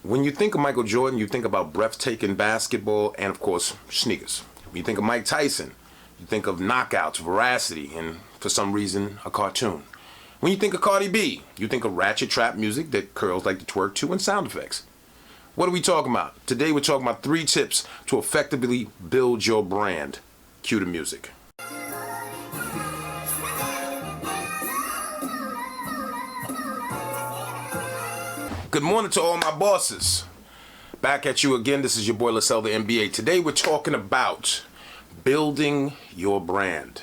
When you think of Michael Jordan, you think about breathtaking basketball and, of course, sneakers. When you think of Mike Tyson, you think of knockouts, veracity, and, for some reason, a cartoon. When you think of Cardi B, you think of ratchet trap music that girls like to twerk to and sound effects. What are we talking about? Today we're talking about 3 tips to effectively build your brand. Cue the music. Good morning to all my bosses. Back at you again. This is your boy LaSalle, the M.B.A. Today we're talking about building your brand.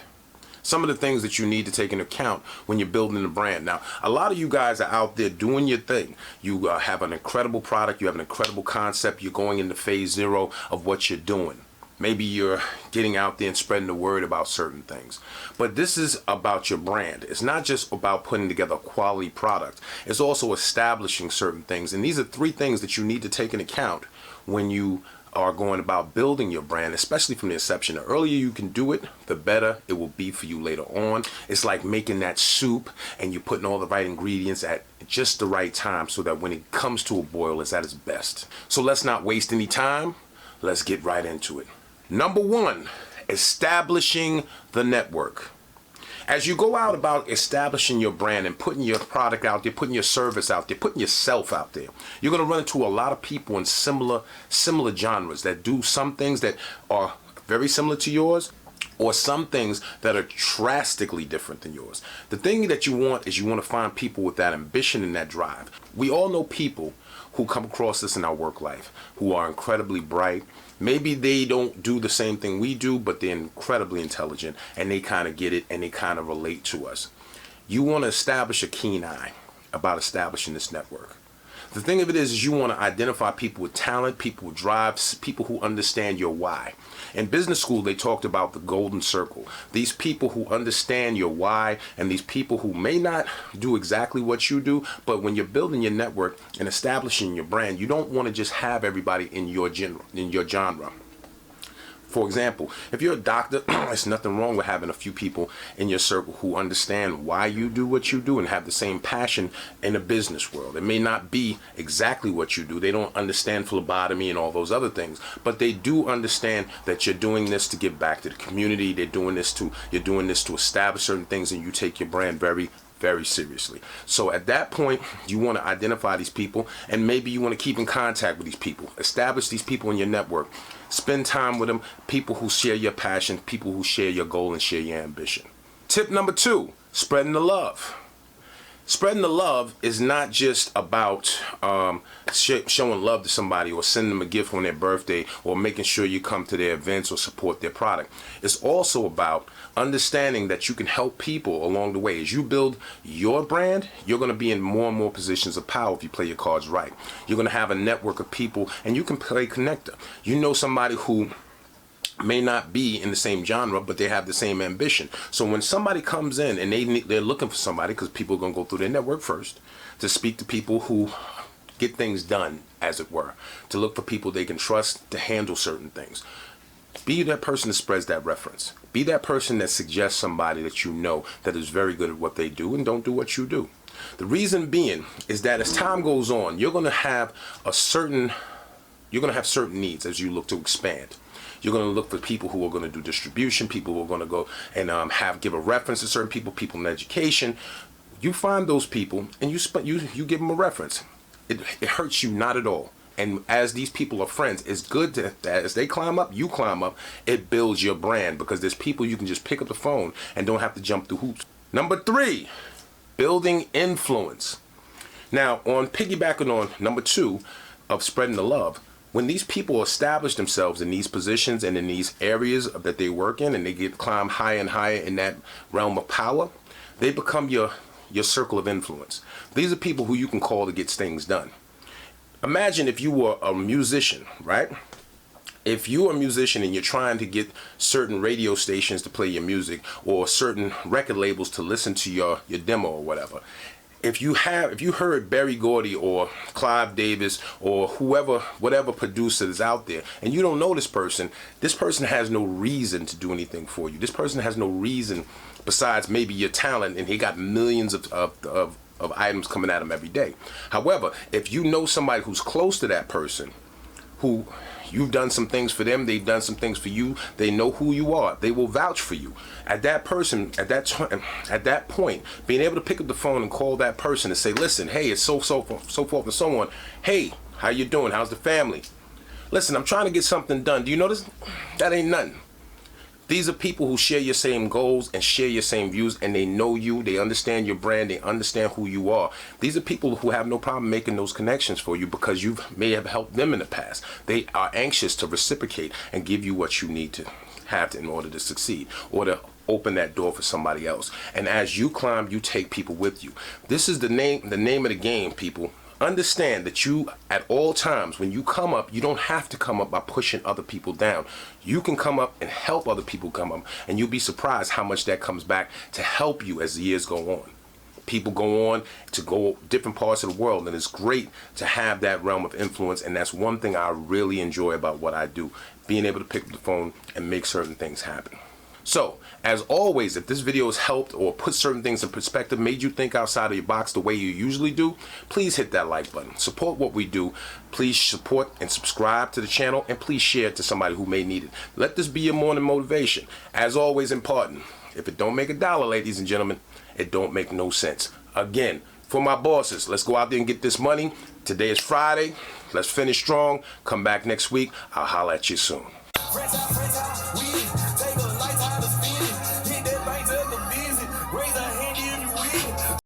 Some of the things that you need to take into account when you're building a brand. Now, a lot of you guys are out there doing your thing. You have an incredible product. You have an incredible concept. You're going into phase 0 of what you're doing. Maybe you're getting out there and spreading the word about certain things. But this is about your brand. It's not just about putting together a quality product. It's also establishing certain things. And these are 3 things that you need to take into account when you are going about building your brand, especially from the inception. The earlier you can do it, the better it will be for you later on. It's like making that soup and you're putting all the right ingredients at just the right time so that when it comes to a boil, it's at its best. So let's not waste any time. Let's get right into it. Number 1, establishing the network. As you go out about establishing your brand and putting your product out there, putting your service out there, putting yourself out there, you're going to run into a lot of people in similar genres that do some things that are very similar to yours, or some things that are drastically different than yours. The thing that you want is you want to find people with that ambition and that drive. We all know people who come across this in our work life who are incredibly bright. Maybe they don't do the same thing we do, but they're incredibly intelligent and they kind of get it and they kind of relate to us. You want to establish a keen eye about establishing this network. The thing of it is you want to identify people with talent, people with drives, people who understand your why. In business school, they talked about the golden circle. These people who understand your why, and these people who may not do exactly what you do, but when you're building your network and establishing your brand, you don't want to just have everybody in your genre. For example, if you're a doctor, there's nothing wrong with having a few people in your circle who understand why you do what you do and have the same passion in the business world. It may not be exactly what you do. They don't understand phlebotomy and all those other things, but they do understand that you're doing this to give back to the community. You're doing this to establish certain things, and you take your brand very seriously. So at that point, you want to identify these people, and maybe you want to keep in contact with these people. Establish these people in your network. Spend time with them, people who share your passion, people who share your goal and share your ambition. Tip number 2, spreading the love. Spreading the love is not just about showing love to somebody or sending them a gift on their birthday or making sure you come to their events or support their product. It's also about understanding that you can help people along the way. As you build your brand, you're going to be in more and more positions of power if you play your cards right. You're going to have a network of people, and you can play connector. You know somebody who may not be in the same genre, but they have the same ambition. So when somebody comes in and they're looking for somebody, because people are going to go through their network first, to speak to people who get things done, as it were, to look for people they can trust to handle certain things. Be that person that spreads that reference. Be that person that suggests somebody that you know that is very good at what they do and don't do what you do. The reason being is that as time goes on, you're going to have certain needs as you look to expand. You're going to look for people who are going to do distribution, people who are going to go and give a reference to certain people in education. You find those people and you give them a reference. It hurts you not at all. And as these people are friends, it's good that as they climb up, you climb up. It builds your brand because there's people you can just pick up the phone and don't have to jump through hoops. Number 3, building influence. Now, on piggybacking on number 2 of spreading the love, when these people establish themselves in these positions and in these areas that they work in, and they climb higher and higher in that realm of power, they become your circle of influence. These are people who you can call to get things done. Imagine if you were a musician, right? If you're a musician and you're trying to get certain radio stations to play your music or certain record labels to listen to your demo or whatever, if you heard Berry Gordy or Clive Davis or whatever producer is out there, and you don't know this person has no reason to do anything for you. This person has no reason besides maybe your talent, and he got millions of of items coming at them every day. However, if you know somebody who's close to that person, who you've done some things for them, they've done some things for you, they know who you are, they will vouch for you. At that person, at that point, being able to pick up the phone and call that person and say, listen, hey, it's so forth and so on. Hey, how you doing? How's the family? Listen, I'm trying to get something done. Do you notice? That ain't nothing. These are people who share your same goals and share your same views, and they know you, they understand your brand, they understand who you are. These are people who have no problem making those connections for you because you may have helped them in the past. They are anxious to reciprocate and give you what you need to have in order to succeed, or to open that door for somebody else. And as you climb, you take people with you. This is the name of the game, people. Understand that you, at all times, when you come up, you don't have to come up by pushing other people down. You can come up and help other people come up, and you'll be surprised how much that comes back to help you as the years go on. People go on to go different parts of the world, and it's great to have that realm of influence, and that's one thing I really enjoy about what I do, being able to pick up the phone and make certain things happen. So, as always, if this video has helped or put certain things in perspective, made you think outside of your box the way you usually do, please hit that like button. Support what we do. Please support and subscribe to the channel, and please share it to somebody who may need it. Let this be your morning motivation. As always, important, if it don't make $1, ladies and gentlemen, it don't make no sense. Again, for my bosses, let's go out there and get this money. Today is Friday. Let's finish strong. Come back next week. I'll holler at you soon.